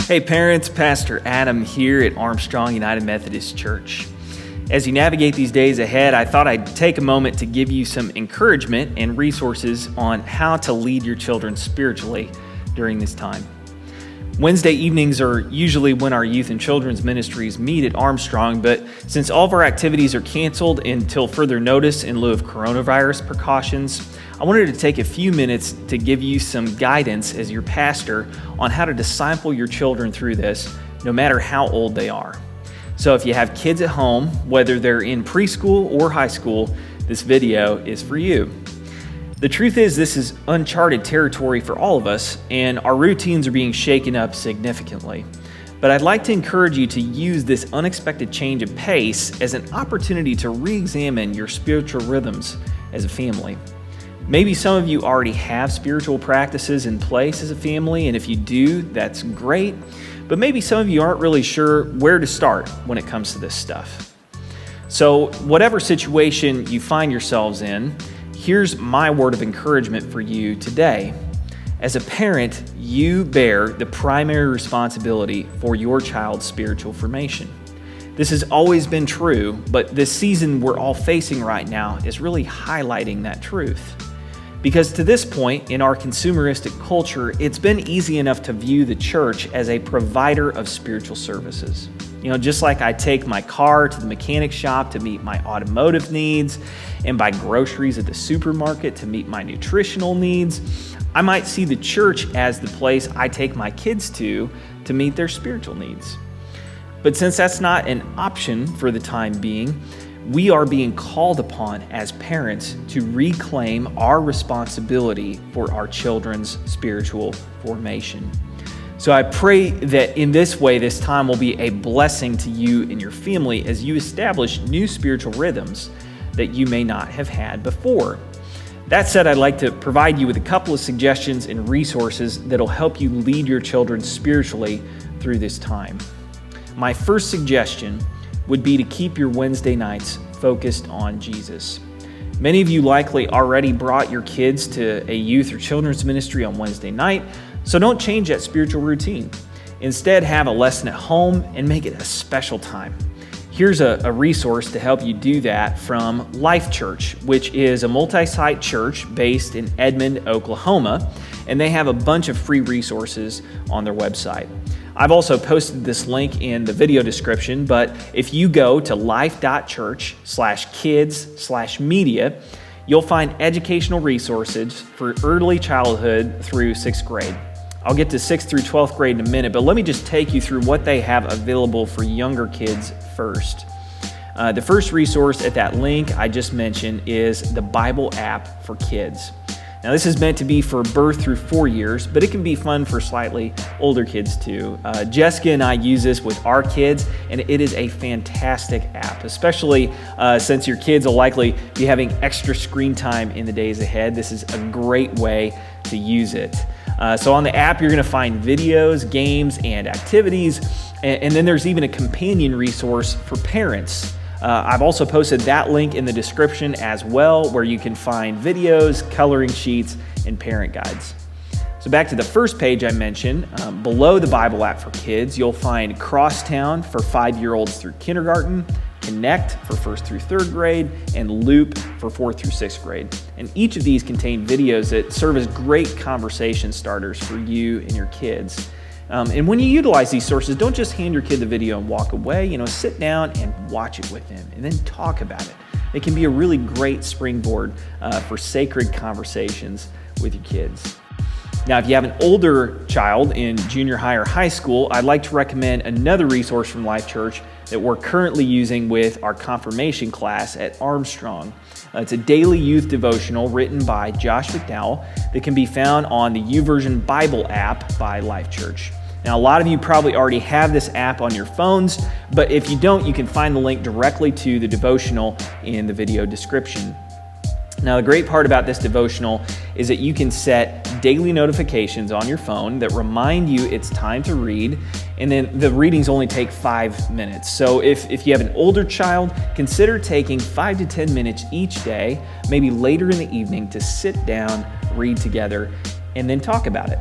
Hey parents, Pastor Adam here at Armstrong United Methodist Church. As you navigate these days ahead, I thought I'd take a moment to give you some encouragement and resources on how to lead your children spiritually during this time. Wednesday evenings are usually when our youth and children's ministries meet at Armstrong, but since all of our activities are canceled until further notice in lieu of coronavirus precautions, I wanted to take a few minutes to give you some guidance as your pastor on how to disciple your children through this, no matter how old they are. So if you have kids at home, whether they're in preschool or high school, this video is for you. The truth is, this is uncharted territory for all of us, and our routines are being shaken up significantly. But I'd like to encourage you to use this unexpected change of pace as an opportunity to re-examine your spiritual rhythms as a family. Maybe some of you already have spiritual practices in place as a family, and if you do, that's great. But maybe some of you aren't really sure where to start when it comes to this stuff. So whatever situation you find yourselves in, here's my word of encouragement for you today. As a parent, you bear the primary responsibility for your child's spiritual formation. This has always been true, but this season we're all facing right now is really highlighting that truth. Because to this point in our consumeristic culture, it's been easy enough to view the church as a provider of spiritual services. Just like I take my car to the mechanic shop to meet my automotive needs and buy groceries at the supermarket to meet my nutritional needs, I might see the church as the place I take my kids to meet their spiritual needs. But since that's not an option for the time being, we are being called upon as parents to reclaim our responsibility for our children's spiritual formation. So I pray that in this way, this time will be a blessing to you and your family as you establish new spiritual rhythms that you may not have had before. That said, I'd like to provide you with a couple of suggestions and resources that'll help you lead your children spiritually through this time. My first suggestion would be to keep your Wednesday nights focused on Jesus. Many of you likely already brought your kids to a youth or children's ministry on Wednesday night, so don't change that spiritual routine. Instead, have a lesson at home and make it a special time. Here's a resource to help you do that from Life Church, which is a multi-site church based in Edmond, Oklahoma, and they have a bunch of free resources on their website. I've also posted this link in the video description, but if you go to life.church/kids/media, you'll find educational resources for early childhood through 6th grade. I'll get to 6th through 12th grade in a minute, but let me just take you through what they have available for younger kids first. The first resource at that link I just mentioned is the Bible app for kids. Now, this is meant to be for birth through 4 years, but it can be fun for slightly older kids too. Jessica and I use this with our kids, and it is a fantastic app, especially since your kids will likely be having extra screen time in the days ahead. This is a great way to use it. So on the app, you're going to find videos, games, and activities, and then there's even a companion resource for parents. I've also posted that link in the description as well, where you can find videos, coloring sheets, and parent guides. So back to the first page I mentioned, below the Bible app for kids, you'll find Crosstown for 5-year-olds through kindergarten, Connect for 1st through 3rd grade, and Loop for 4th through 6th grade. And each of these contain videos that serve as great conversation starters for you and your kids. And when you utilize these sources, don't just hand your kid the video and walk away. Sit down and watch it with them and then talk about it. It can be a really great springboard for sacred conversations with your kids. Now, if you have an older child in junior high or high school, I'd like to recommend another resource from Life Church that we're currently using with our confirmation class at Armstrong. It's a daily youth devotional written by Josh McDowell that can be found on the YouVersion Bible app by Life Church. Now, a lot of you probably already have this app on your phones, but if you don't, you can find the link directly to the devotional in the video description. Now, the great part about this devotional is that you can set daily notifications on your phone that remind you it's time to read, and then the readings only take 5 minutes. So if you have an older child, consider taking 5 to 10 minutes each day, maybe later in the evening, to sit down, read together, and then talk about it.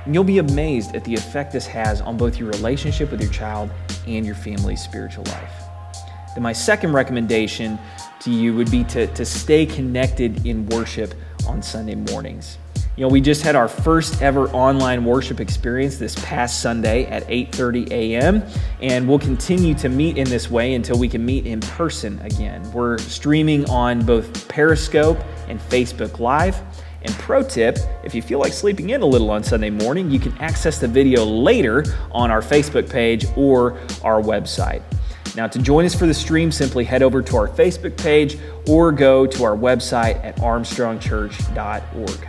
And you'll be amazed at the effect this has on both your relationship with your child and your family's spiritual life. Then my second recommendation to you would be to stay connected in worship on Sunday mornings. We just had our first ever online worship experience this past Sunday at 8:30 a.m. and we'll continue to meet in this way until we can meet in person again. We're streaming on both Periscope and Facebook Live. And pro tip, if you feel like sleeping in a little on Sunday morning, you can access the video later on our Facebook page or our website. Now, to join us for the stream, simply head over to our Facebook page or go to our website at armstrongchurch.org.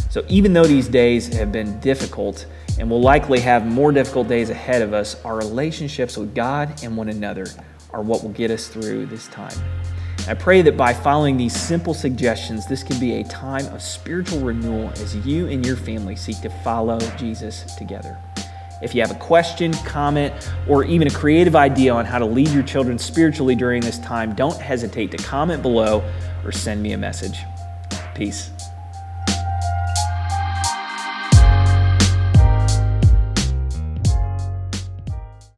So even though these days have been difficult and will likely have more difficult days ahead of us, our relationships with God and one another are what will get us through this time. I pray that by following these simple suggestions, this can be a time of spiritual renewal as you and your family seek to follow Jesus together. If you have a question, comment, or even a creative idea on how to lead your children spiritually during this time, don't hesitate to comment below or send me a message. Peace.